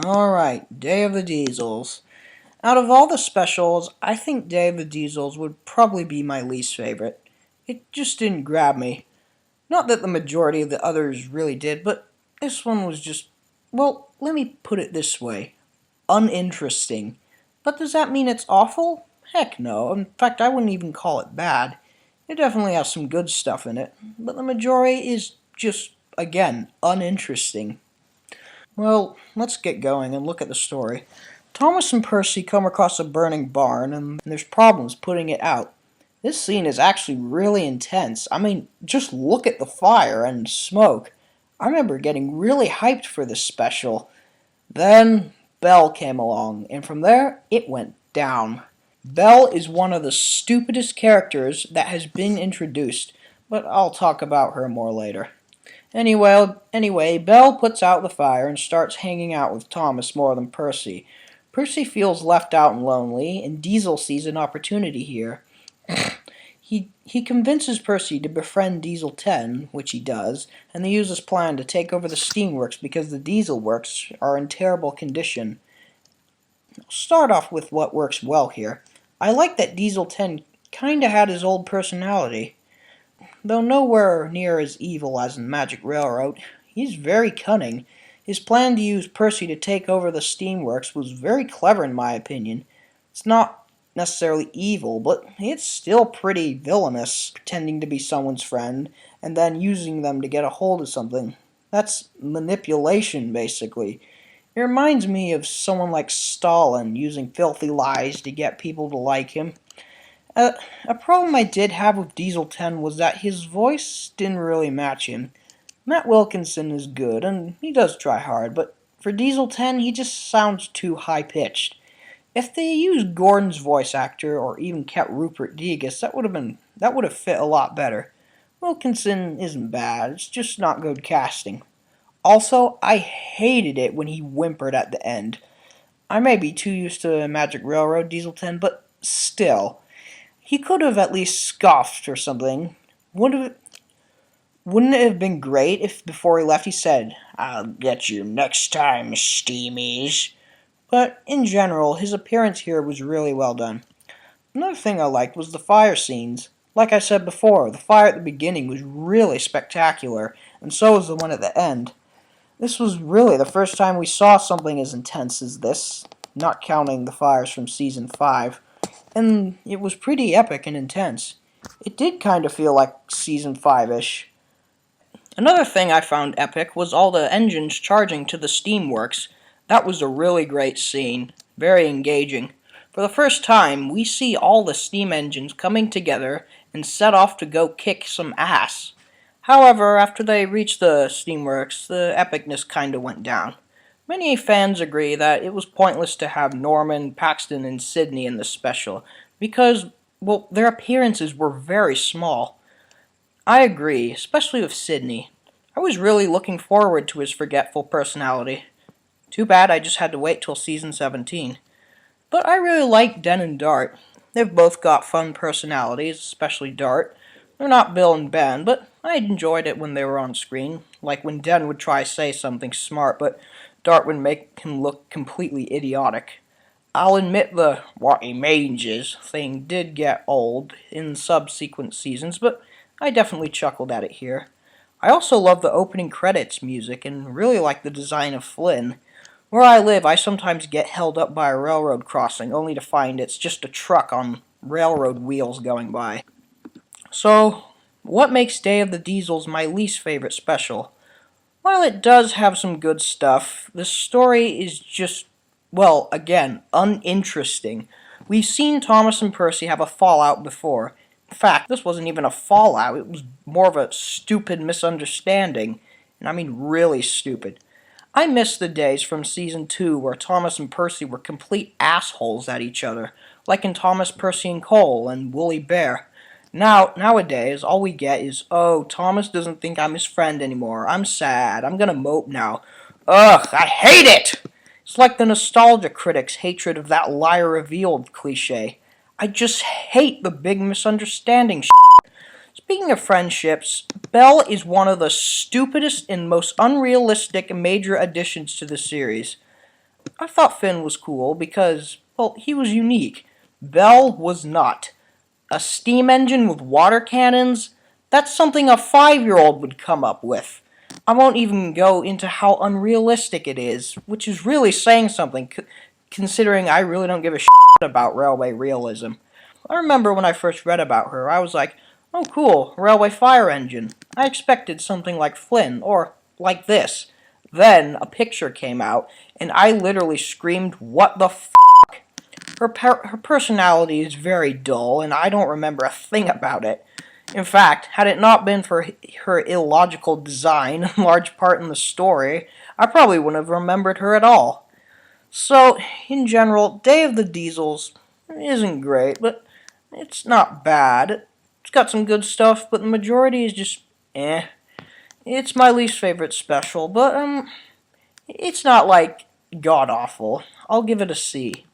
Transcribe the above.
Alright, Day of the Diesels. Out of all the specials, I think Day of the Diesels would probably be my least favorite. It just didn't grab me. Not that the majority of the others really did, but this one was just, well, let me put it this way. Uninteresting. But does that mean it's awful? Heck no. In fact, I wouldn't even call it bad. It definitely has some good stuff in it, but the majority is just, again, uninteresting. Well, let's get going and look at the story. Thomas and Percy come across a burning barn, and there's problems putting it out. This scene is actually really intense. I mean, just look at the fire and smoke. I remember getting really hyped for this special. Then Belle came along, and from there, it went down. Belle is one of the stupidest characters that has been introduced, but I'll talk about her more later. Anyway, Belle puts out the fire and starts hanging out with Thomas more than Percy. Percy feels left out and lonely, and Diesel sees an opportunity here. He convinces Percy to befriend Diesel 10, which he does, and they use this plan to take over the steamworks because the diesel works are in terrible condition. I'll start off with what works well here. I like that Diesel 10 kinda had his old personality. Though nowhere near as evil as in Magic Railroad, he's very cunning. His plan to use Percy to take over the steamworks was very clever in my opinion. It's not necessarily evil, but it's still pretty villainous, pretending to be someone's friend and then using them to get a hold of something. That's manipulation, basically. It reminds me of someone like Stalin using filthy lies to get people to like him. A problem I did have with Diesel 10 was that his voice didn't really match him. Matt Wilkinson is good, and he does try hard, but for Diesel 10, he just sounds too high-pitched. If they used Gordon's voice actor, or even kept Rupert Degas, that would have fit a lot better. Wilkinson isn't bad, it's just not good casting. Also, I hated it when he whimpered at the end. I may be too used to Magic Railroad Diesel 10, but still. He could have at least scoffed or something. Wouldn't it have been great if before he left he said, "I'll get you next time, Steamies"? But in general, his appearance here was really well done. Another thing I liked was the fire scenes. Like I said before, the fire at the beginning was really spectacular, and so was the one at the end. This was really the first time we saw something as intense as this, not counting the fires from Season 5. And it was pretty epic and intense. It did kind of feel like Season 5-ish. Another thing I found epic was all the engines charging to the steamworks. That was a really great scene, very engaging. For the first time, we see all the steam engines coming together and set off to go kick some ass. However, after they reached the steamworks, the epicness kinda went down. Many fans agree that it was pointless to have Norman, Paxton, and Sydney in the special, because, well, their appearances were very small. I agree, especially with Sydney. I was really looking forward to his forgetful personality. Too bad I just had to wait till Season 17. But I really like Den and Dart. They've both got fun personalities, especially Dart. They're not Bill and Ben, but I enjoyed it when they were on screen, like when Den would try to say something smart, but Dart would make him look completely idiotic. I'll admit the "what he means is" thing did get old in subsequent seasons, but I definitely chuckled at it here. I also love the opening credits music and really like the design of Flynn. Where I live, I sometimes get held up by a railroad crossing, only to find it's just a truck on railroad wheels going by. So, what makes Day of the Diesels my least favorite special? While it does have some good stuff, the story is just, well, again, uninteresting. We've seen Thomas and Percy have a fallout before. In fact, this wasn't even a fallout, it was more of a stupid misunderstanding. And I mean really stupid. I miss the days from Season 2 where Thomas and Percy were complete assholes at each other, like in Thomas, Percy, and Cole and Woolly Bear. Nowadays, all we get is, "Oh, Thomas doesn't think I'm his friend anymore. I'm sad. I'm gonna mope now. Ugh, I hate it!" It's like the nostalgia critics' hatred of that liar revealed cliche. I just hate the big misunderstanding shit. Speaking of friendships, Belle is one of the stupidest and most unrealistic major additions to the series. I thought Finn was cool because, well, he was unique. Bell was not. A steam engine with water cannons? That's something a 5-year-old would come up with. I won't even go into how unrealistic it is, which is really saying something, considering I really don't give a shit about railway realism. I remember when I first read about her, I was like, oh cool, railway fire engine. I expected something like Flynn, or like this. Then a picture came out, and I literally screamed, what the f***? Her personality is very dull, and I don't remember a thing about it. In fact, had it not been for her illogical design, in large part in the story, I probably wouldn't have remembered her at all. So, in general, Day of the Diesels isn't great, but it's not bad. It's got some good stuff, but the majority is just eh. It's my least favorite special, but it's not like god awful. I'll give it a C.